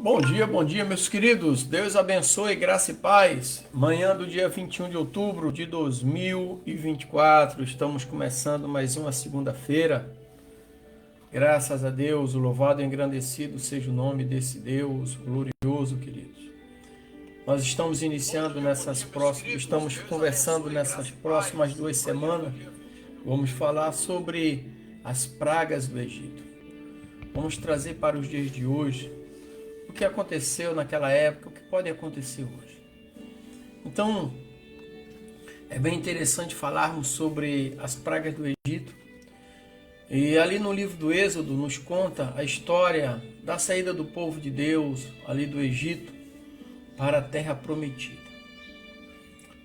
Bom dia, meus queridos. Deus abençoe, graça e paz. Manhã do dia 21 de outubro de 2024. Estamos começando mais uma segunda-feira. Graças a Deus, o louvado e engrandecido seja o nome desse Deus glorioso, queridos. Nós estamos iniciando estamos conversando nessas próximas 2 semanas. Vamos falar sobre as pragas do Egito. Vamos trazer para os dias de hoje o que aconteceu naquela época, o que pode acontecer hoje. Então, é bem interessante falarmos sobre as pragas do Egito. E ali no livro do Êxodo nos conta a história da saída do povo de Deus ali do Egito para a terra prometida.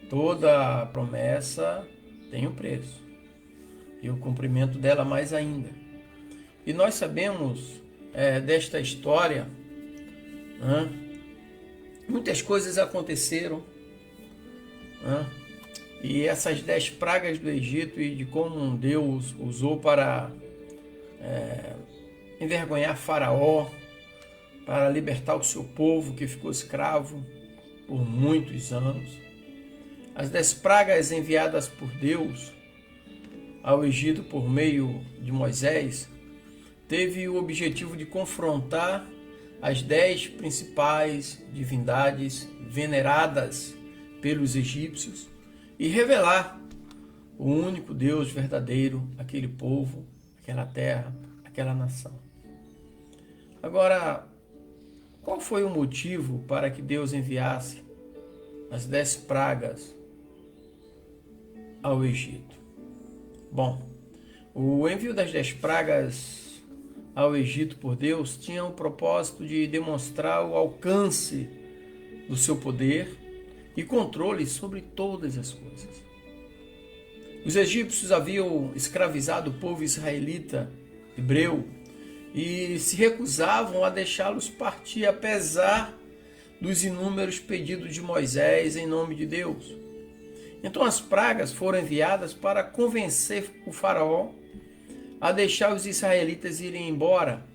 Toda promessa tem um preço, e o cumprimento dela mais ainda. E nós sabemos desta história, muitas coisas aconteceram, e essas 10 pragas do Egito e de como Deus usou para envergonhar Faraó, para libertar o seu povo que ficou escravo por muitos anos. As 10 pragas enviadas por Deus ao Egito por meio de Moisés teve o objetivo de confrontar as 10 principais divindades veneradas pelos egípcios e revelar o único Deus verdadeiro àquele povo, àquela terra, àquela nação. Agora, qual foi o motivo para que Deus enviasse as 10 pragas ao Egito? Bom, o envio das 10 pragas ao Egito por Deus tinha o propósito de demonstrar o alcance do seu poder e controle sobre todas as coisas. Os egípcios haviam escravizado o povo israelita, hebreu, e se recusavam a deixá-los partir, apesar dos inúmeros pedidos de Moisés em nome de Deus. Então as pragas foram enviadas para convencer o faraó a deixar os israelitas irem embora,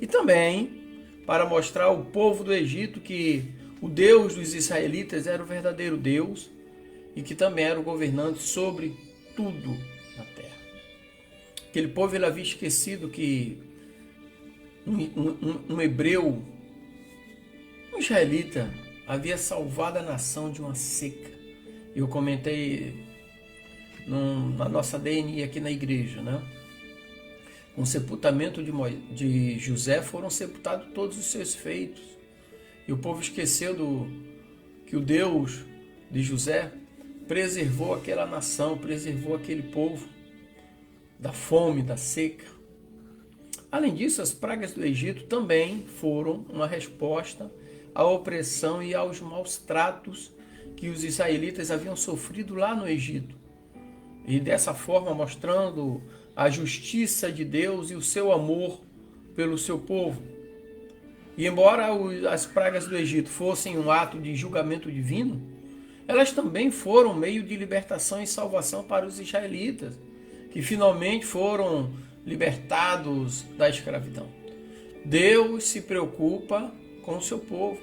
e também para mostrar ao povo do Egito que o Deus dos israelitas era o verdadeiro Deus e que também era o governante sobre tudo na terra. Aquele povo ele havia esquecido que um hebreu, um israelita, havia salvado a nação de uma seca. Eu comentei na nossa DNI aqui na igreja, né? Com o sepultamento de José foram sepultados todos os seus feitos. E o povo esqueceu que o Deus de José preservou aquela nação, preservou aquele povo da fome, da seca. Além disso, as pragas do Egito também foram uma resposta à opressão e aos maus tratos que os israelitas haviam sofrido lá no Egito. E dessa forma mostrando a justiça de Deus e o seu amor pelo seu povo. E embora as pragas do Egito fossem um ato de julgamento divino, elas também foram meio de libertação e salvação para os israelitas, que finalmente foram libertados da escravidão. Deus se preocupa com o seu povo.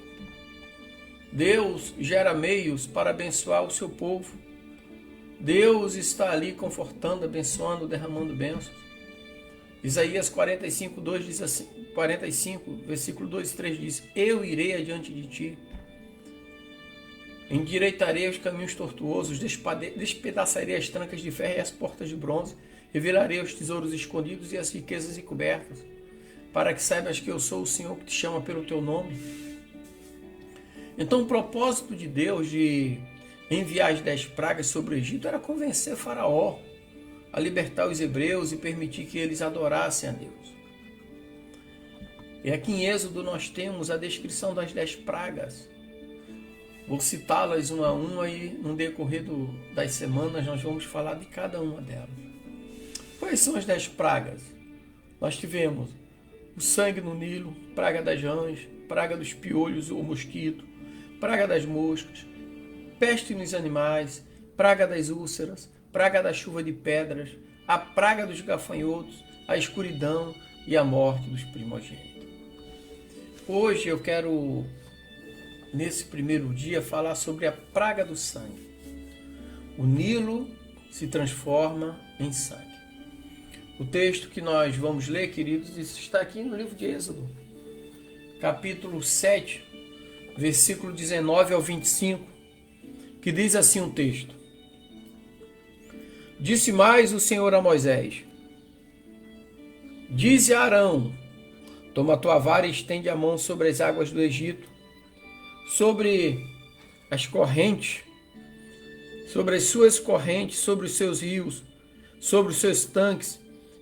Deus gera meios para abençoar o seu povo. Deus está ali confortando, abençoando, derramando bênçãos. Isaías 45, versículo 2 e 3 diz: Eu irei adiante de ti, endireitarei os caminhos tortuosos, despedaçarei as trancas de ferro e as portas de bronze, revelarei os tesouros escondidos e as riquezas encobertas, para que saibas que eu sou o Senhor que te chama pelo teu nome. Então o propósito de Deus de enviar as 10 pragas sobre o Egito era convencer Faraó a libertar os hebreus e permitir que eles adorassem a Deus. E aqui em Êxodo nós temos a descrição das 10 pragas. Vou citá-las uma a uma e no decorrer das semanas nós vamos falar de cada uma delas. Quais são as 10 pragas? Nós tivemos o sangue no Nilo, praga das rãs, praga dos piolhos ou mosquito, praga das moscas, peste nos animais, praga das úlceras, praga da chuva de pedras, a praga dos gafanhotos, a escuridão e a morte dos primogênitos. Hoje eu quero, nesse primeiro dia, falar sobre a praga do sangue. O Nilo se transforma em sangue. O texto que nós vamos ler, queridos, está aqui no livro de Êxodo, capítulo 7, versículo 19 ao 25, que diz assim o texto: Disse mais o Senhor a Moisés: Dize a Arão: Toma a tua vara e estende a mão sobre as águas do Egito, sobre as correntes, sobre as suas correntes, sobre os seus rios, sobre os seus tanques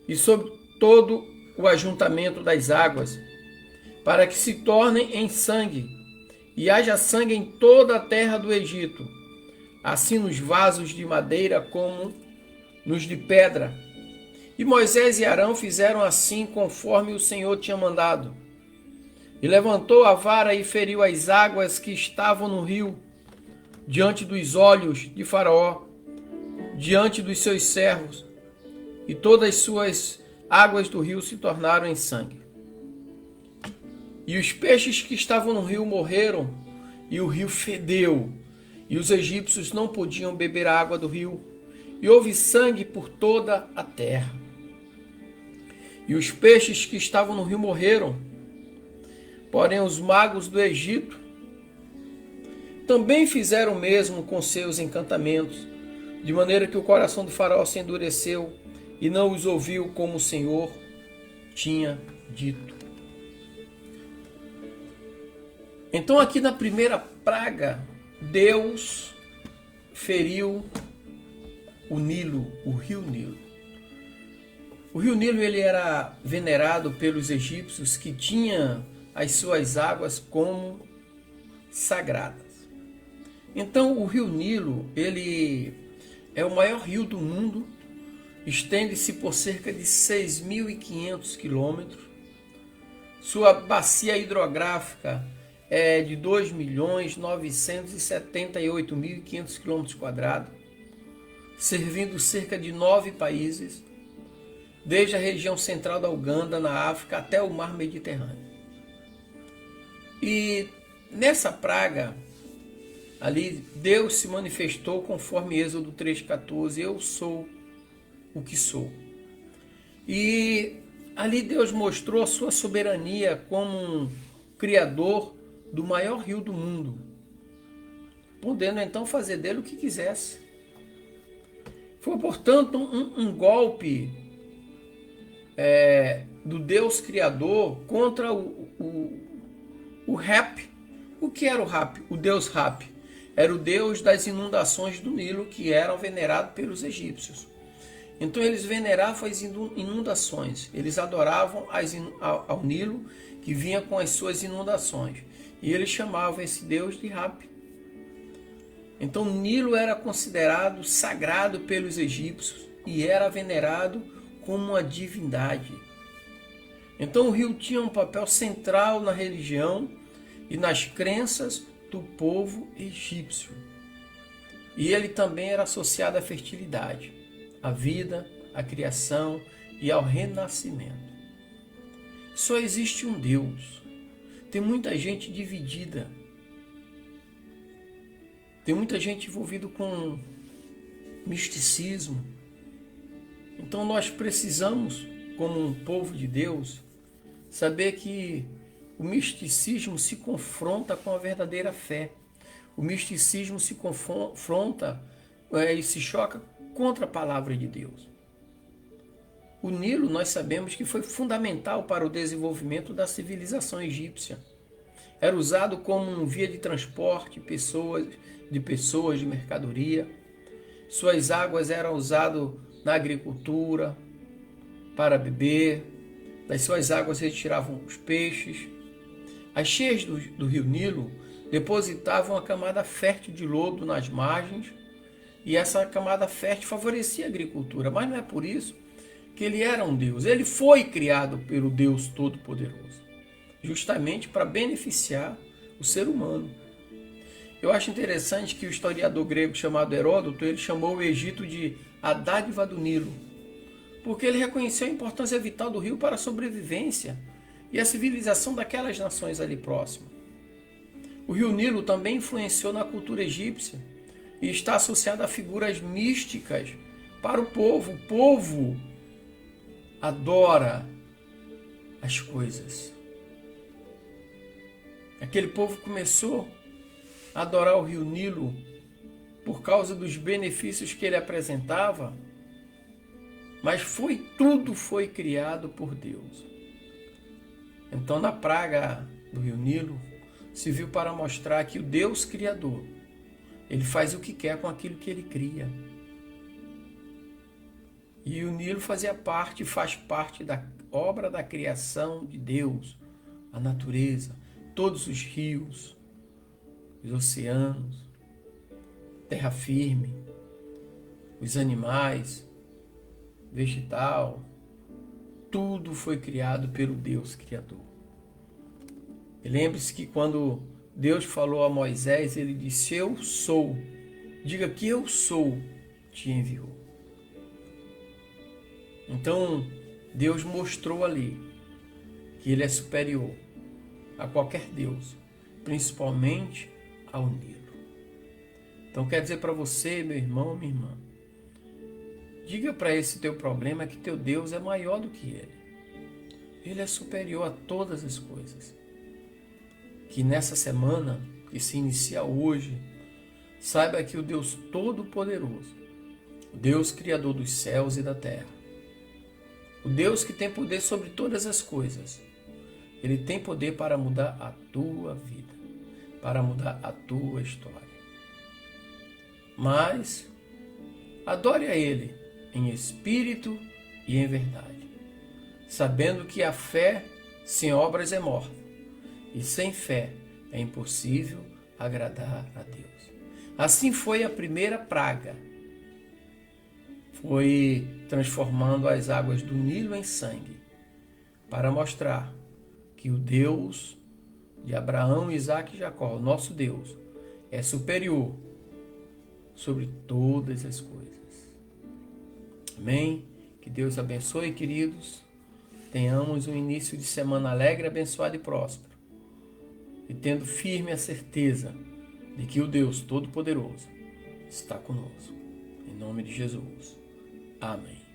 e sobre todo o ajuntamento das águas, para que se tornem em sangue, e haja sangue em toda a terra do Egito, assim nos vasos de madeira como nos de pedra. E Moisés e Arão fizeram assim conforme o Senhor tinha mandado. E levantou a vara e feriu as águas que estavam no rio, diante dos olhos de Faraó, diante dos seus servos, e todas as suas águas do rio se tornaram em sangue. E os peixes que estavam no rio morreram, e o rio fedeu, e os egípcios não podiam beber a água do rio, e houve sangue por toda a terra. E os peixes que estavam no rio morreram, porém os magos do Egito também fizeram o mesmo com seus encantamentos, de maneira que o coração do Faraó se endureceu e não os ouviu como o Senhor tinha dito. Então aqui na primeira praga, Deus feriu o Nilo, o rio Nilo. O rio Nilo ele era venerado pelos egípcios, que tinha as suas águas como sagradas. Então o rio Nilo ele é o maior rio do mundo, estende-se por cerca de 6.500 quilômetros. Sua bacia hidrográfica é de 2.978.500 quilômetros quadrados, servindo cerca de 9 países, desde a região central da Uganda, na África, até o mar Mediterrâneo. E nessa praga, ali Deus se manifestou conforme Êxodo 3,14, eu sou o que sou. E ali Deus mostrou a sua soberania como um criador do maior rio do mundo, podendo então fazer dele o que quisesse. Foi, portanto, um golpe do Deus Criador contra o Rap. O que era o Rap? O Deus Rap era o Deus das inundações do Nilo, que eram venerados pelos egípcios. Então eles veneravam as inundações, eles adoravam ao Nilo, que vinha com as suas inundações, e eles chamavam esse Deus de Rap. Então o Nilo era considerado sagrado pelos egípcios e era venerado como uma divindade. Então o rio tinha um papel central na religião e nas crenças do povo egípcio. E ele também era associado à fertilidade, à vida, à criação e ao renascimento. Só existe um Deus. Tem muita gente dividida. Tem muita gente envolvida com misticismo. Então nós precisamos, como um povo de Deus, saber que o misticismo se confronta com a verdadeira fé. O misticismo se confronta e se choca contra a palavra de Deus. O Nilo, nós sabemos que foi fundamental para o desenvolvimento da civilização egípcia. Era usado como um via de transporte de pessoas, de mercadoria. Suas águas eram usadas na agricultura, para beber. Das suas águas retiravam os peixes. As cheias do rio Nilo depositavam a camada fértil de lodo nas margens, e essa camada fértil favorecia a agricultura. Mas não é por isso que ele era um Deus. Ele foi criado pelo Deus Todo-Poderoso, justamente para beneficiar o ser humano. Eu acho interessante que o historiador grego chamado Heródoto, ele chamou o Egito de a dádiva do Nilo, porque ele reconheceu a importância vital do rio para a sobrevivência e a civilização daquelas nações ali próximas. O rio Nilo também influenciou na cultura egípcia e está associado a figuras místicas para o povo. O povo adora as coisas. Aquele povo começou a adorar o rio Nilo por causa dos benefícios que ele apresentava, mas tudo foi criado por Deus. Então, na praga do rio Nilo, se viu para mostrar que o Deus Criador, ele faz o que quer com aquilo que ele cria. E o Nilo faz parte da obra da criação de Deus, a natureza, todos os rios, os oceanos, terra firme, os animais, vegetal, tudo foi criado pelo Deus Criador. E lembre-se que quando Deus falou a Moisés, ele disse: eu sou, diga que eu sou, te enviou. Então, Deus mostrou ali que ele é superior a qualquer Deus, principalmente ao Nilo. Então, quer dizer para você, meu irmão, minha irmã, diga para esse teu problema que teu Deus é maior do que ele. Ele é superior a todas as coisas. Que nessa semana, que se inicia hoje, saiba que o Deus Todo-Poderoso, o Deus Criador dos céus e da terra, o Deus que tem poder sobre todas as coisas, ele tem poder para mudar a tua vida, para mudar a tua história. Mas adore a ele em espírito e em verdade, sabendo que a fé sem obras é morta, e sem fé é impossível agradar a Deus. Assim foi a primeira praga. Foi transformando as águas do Nilo em sangue, para mostrar que o Deus de Abraão, Isaque e Jacó, o nosso Deus, é superior sobre todas as coisas. Amém? Que Deus abençoe, queridos. Tenhamos um início de semana alegre, abençoado e próspero. E tendo firme a certeza de que o Deus Todo-Poderoso está conosco. Em nome de Jesus. Amém.